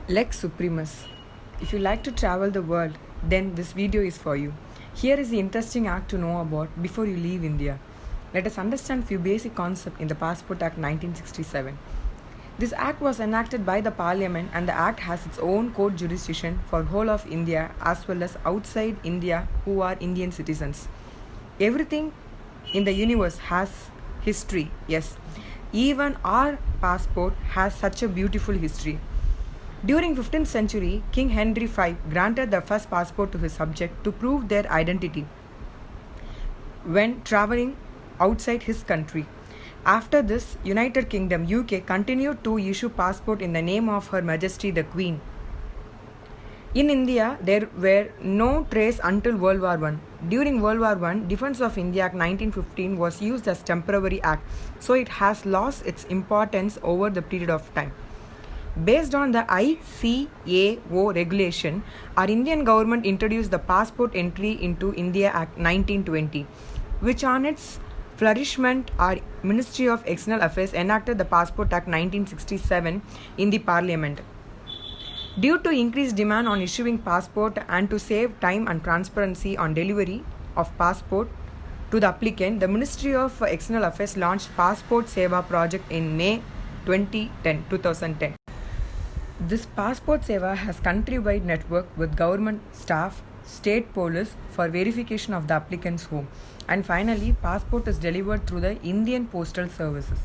Lex Supremus. If you like to travel the world, then this video is for you. Here is the interesting act to know about before you leave India. Let us understand few basic concepts in the Passport Act 1967. This act was enacted by the Parliament and the act has its own court jurisdiction for whole of India as well as outside India who are Indian citizens. Everything in the universe has history, yes. Even our passport has such a beautiful history. During 15th century, King Henry V granted the first passport to his subjects to prove their identity when traveling outside his country. After this, United Kingdom UK continued to issue passport in the name of Her Majesty the Queen. In India, there were no trace until World War I. During World War I, Defence of India Act 1915 was used as temporary act, so it has lost its importance over the period of time. Based on the ICAO regulation, our Indian government introduced the Passport Entry into India Act 1920, which on its flourishment, our Ministry of External Affairs enacted the Passport Act 1967 in the Parliament. Due to increased demand on issuing passport and to save time and transparency on delivery of passport to the applicant, the Ministry of External Affairs launched Passport Seva project in May 2010. This Passport Seva has country-wide network with government staff, state police for verification of the applicant's home, and finally passport is delivered through the Indian Postal Services.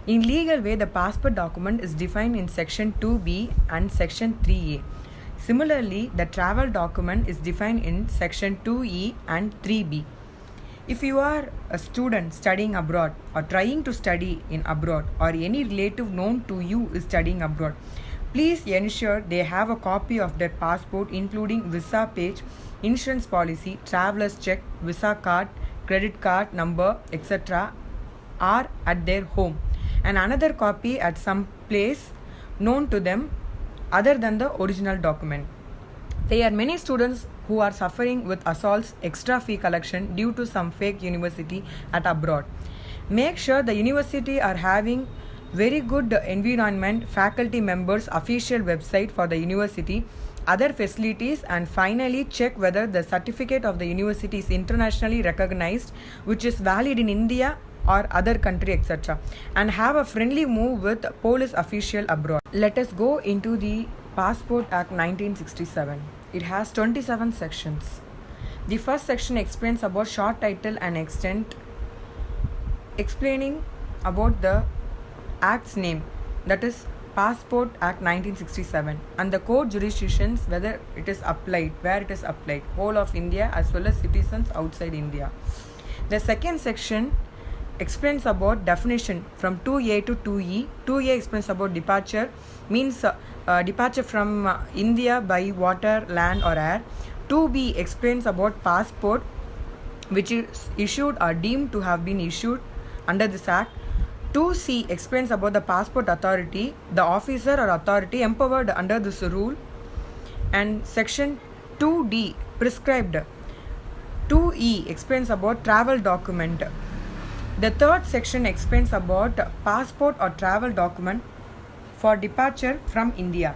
In legal way, the passport document is defined in section 2B and section 3A. Similarly, the travel document is defined in section 2E and 3B. If you are a student studying abroad or trying to study in abroad or any relative known to you is studying abroad, please ensure they have a copy of their passport including visa page, insurance policy, traveler's check, visa card, credit card number, etc. are at their home and another copy at some place known to them other than the original document. There are many students who are suffering with assaults, extra fee collection due to some fake university at abroad. Make sure the university are having very good environment, faculty members, official website for the university, other facilities, and finally check whether the certificate of the university is internationally recognized, which is valid in India or other country, etc. and have a friendly move with police official abroad. Let us go into the Passport Act 1967. It has 27 sections. The first section explains about short title and extent, explaining about the Act's name, that is Passport Act 1967, and the court jurisdictions, whether it is applied, where it is applied, whole of India as well as citizens outside India. The second section explains about definition from 2A to 2E. 2A explains about departure, means departure from India by water, land or air. 2B explains about passport which is issued or deemed to have been issued under this act. 2C explains about the passport authority, the officer or authority empowered under this rule, and section 2D prescribed. 2E explains about travel document. The third section explains about passport or travel document for departure from India.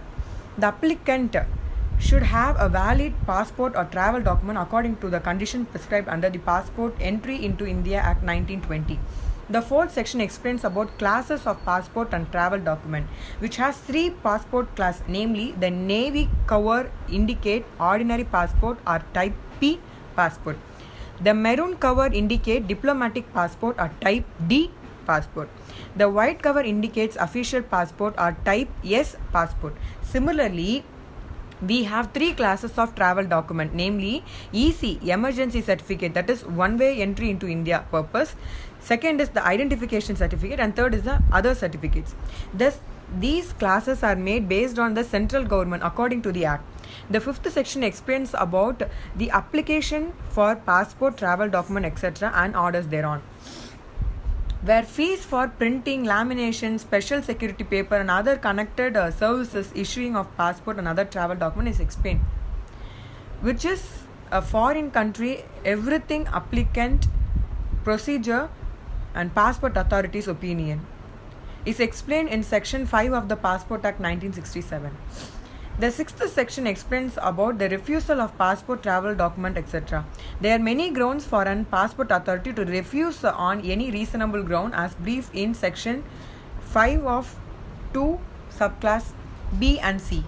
The applicant should have a valid passport or travel document according to the condition prescribed under the Passport Entry into India Act 1920. The fourth section explains about classes of passport and travel document, which has three passport class, namely the navy cover indicate ordinary passport or type P passport. The maroon cover indicate diplomatic passport or type D passport. The white cover indicates official passport or type S passport. Similarly, we have three classes of travel document, namely EC, emergency certificate, that is one-way entry into India purpose. Second is the identification certificate, and third is the other certificates. Thus, these classes are made based on the central government according to the act. The fifth section explains about the application for passport, travel document, etc. and orders thereon, where fees for printing, lamination, special security paper and other connected services issuing of passport and other travel document is explained, which is a foreign country, everything applicant, procedure and passport authorities opinion. is explained in Section 5 of the Passport Act 1967. The sixth section explains about the refusal of passport, travel document, etc. There are many grounds for an passport authority to refuse on any reasonable ground as briefed in Section 5 of 2 subclass B and C.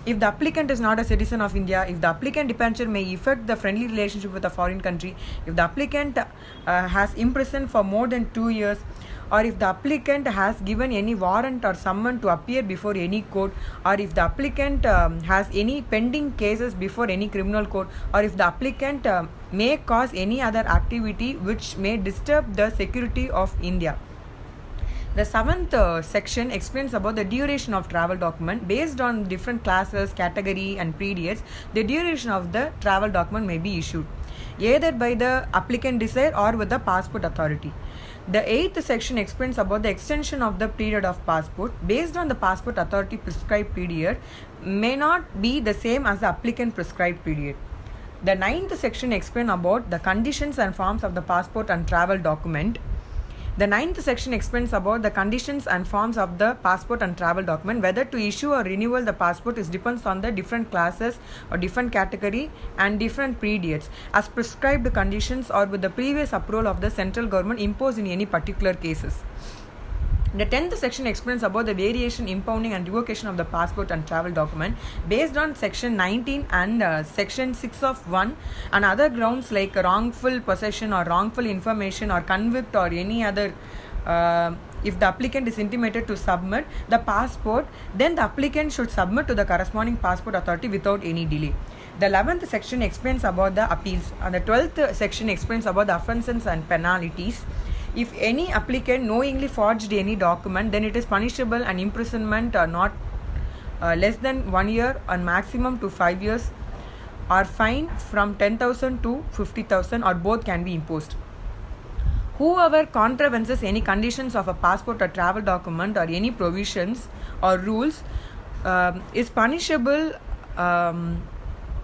If the applicant is not a citizen of India, if the applicant departure may affect the friendly relationship with a foreign country, if the applicant has imprisoned for more than 2 years, or if the applicant has given any warrant or summon to appear before any court, or if the applicant has any pending cases before any criminal court, or if the applicant may cause any other activity which may disturb the security of India. The seventh section explains about the duration of travel document. Based on different classes, category and periods, the duration of the travel document may be issued either by the applicant desire or with the passport authority. The eighth section explains about the extension of the period of passport. Based on the passport authority prescribed period may not be the same as the applicant prescribed period. The ninth section explains about the conditions and forms of the passport and travel document. The ninth section explains about the conditions and forms of the passport and travel document. Whether to issue or renewal the passport is depends on the different classes or different category and different periods as prescribed conditions or with the previous approval of the central government imposed in any particular cases. The 10th section explains about the variation, impounding and revocation of the passport and travel document based on section 19 and section 6 of 1 and other grounds like wrongful possession or wrongful information or convict or any other. If the applicant is intimated to submit the passport, then the applicant should submit to the corresponding passport authority without any delay. The 11th section explains about the appeals and the 12th section explains about the offences and penalties. If any applicant knowingly forged any document, then it is punishable and imprisonment not less than 1 year and maximum to 5 years, or fine from 10,000 to 50,000, or both can be imposed. Whoever contravenes any conditions of a passport or travel document or any provisions or rules is punishable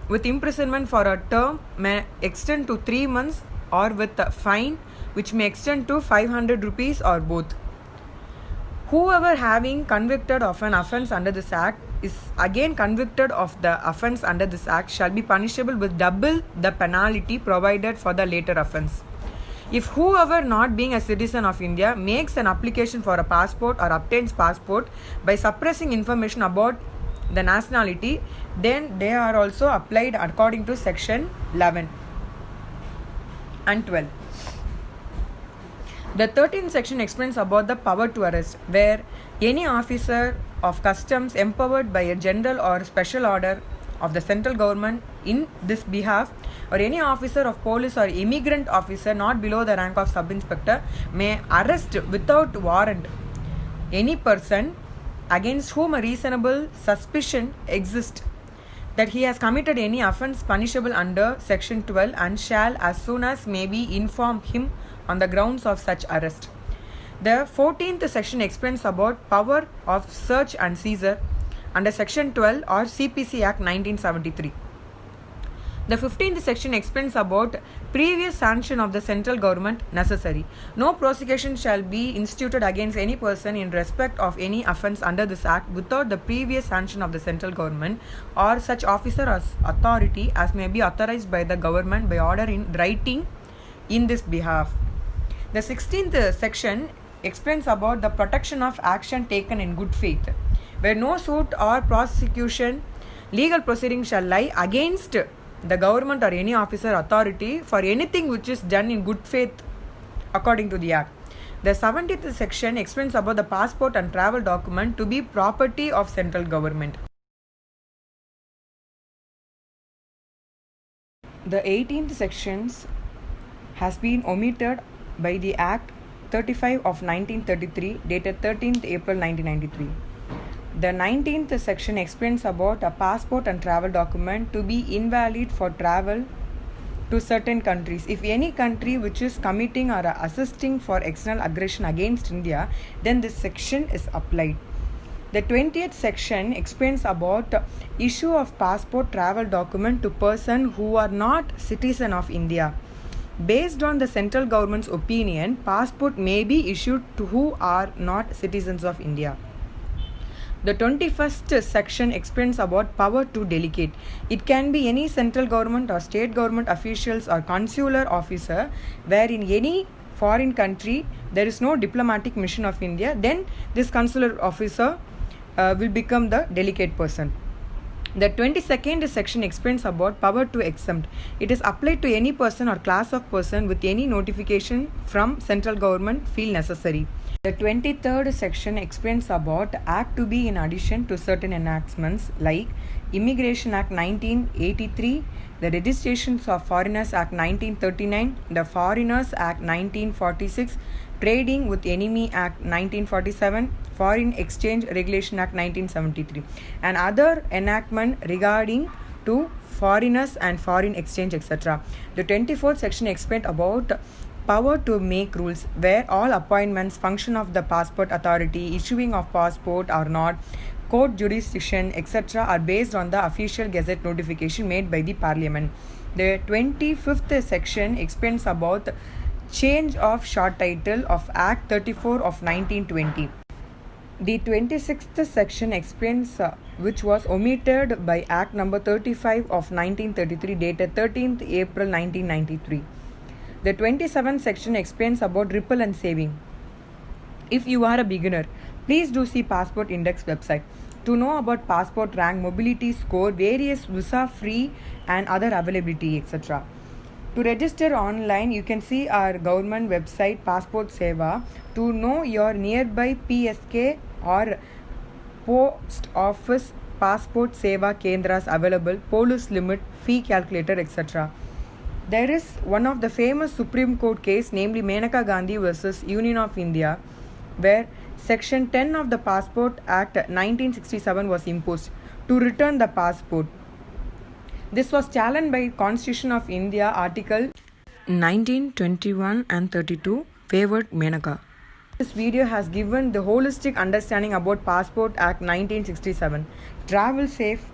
with imprisonment for a term may extend to 3 months or with a fine which may extend to 500 rupees or both. Whoever having convicted of an offence under this act is again convicted of the offence under this act shall be punishable with double the penalty provided for the later offence. If whoever not being a citizen of India makes an application for a passport or obtains passport by suppressing information about the nationality, then they are also applied according to section 11 and 12. The 13th section explains about the power to arrest, where any officer of customs empowered by a general or special order of the central government in this behalf, or any officer of police or immigrant officer not below the rank of sub-inspector may arrest without warrant any person against whom a reasonable suspicion exists that he has committed any offence punishable under section 12 and shall as soon as may be inform him on the grounds of such arrest. The 14th section explains about power of search and seizure under section 12 or CPC Act 1973. The 15th section explains about previous sanction of the central government necessary. No prosecution shall be instituted against any person in respect of any offence under this act without the previous sanction of the central government or such officer or authority as may be authorized by the government by order in writing in this behalf. The 16th section explains about the protection of action taken in good faith, where no suit or prosecution legal proceeding shall lie against the government or any officer authority for anything which is done in good faith according to the act. The 70th section explains about the passport and travel document to be property of central government. The 18th sections has been omitted by the Act 35 of 1933 dated 13th April 1993. The 19th section explains about a passport and travel document to be invalid for travel to certain countries. If any country which is committing or assisting for external aggression against India, then this section is applied. The 20th section explains about issue of passport travel document to person who are not citizen of India. Based on the central government's opinion, passport may be issued to who are not citizens of India. The 21st section explains about power to delegate. It can be any central government or state government officials or consular officer where in any foreign country there is no diplomatic mission of India, then this consular officer will become the delegate person. The 22nd section explains about power to exempt. It is applied to any person or class of person with any notification from central government feel necessary. The 23rd section explains about Act to be in addition to certain enactments like Immigration Act 1983, the Registrations of Foreigners Act 1939, the Foreigners Act 1946, Trading with Enemy Act 1947, Foreign Exchange Regulation Act 1973, and other enactment regarding to foreigners and foreign exchange, etc. The 24th section explained about power to make rules, where all appointments, function of the passport authority, issuing of passport or not, court jurisdiction, etc. are based on the official gazette notification made by the parliament. The 25th section explains about change of short title of Act 34 of 1920. The 26th section explains which was omitted by Act number 35 of 1933 dated 13th April 1993. The 27th section explains about ripple and saving. If you are a beginner, please do see Passport Index website to know about passport rank, mobility score, various visa free and other availability, etc. To register online, you can see our government website Passport Seva to know your nearby PSK or post office passport seva kendras available, police limit, fee calculator, etc. There is one of the famous Supreme Court case, namely Menaka Gandhi versus Union of India, where Section 10 of the Passport Act 1967 was imposed to return the passport. This was challenged by Constitution of India Article 19, 21 and 32 favored Menaka. This video has given the holistic understanding about Passport Act 1967. Travel safe,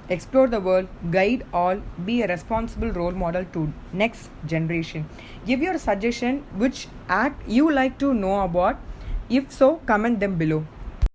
explore the world, guide all, be a responsible role model to next generation. Give your suggestion which act you like to know about. If so, comment them below.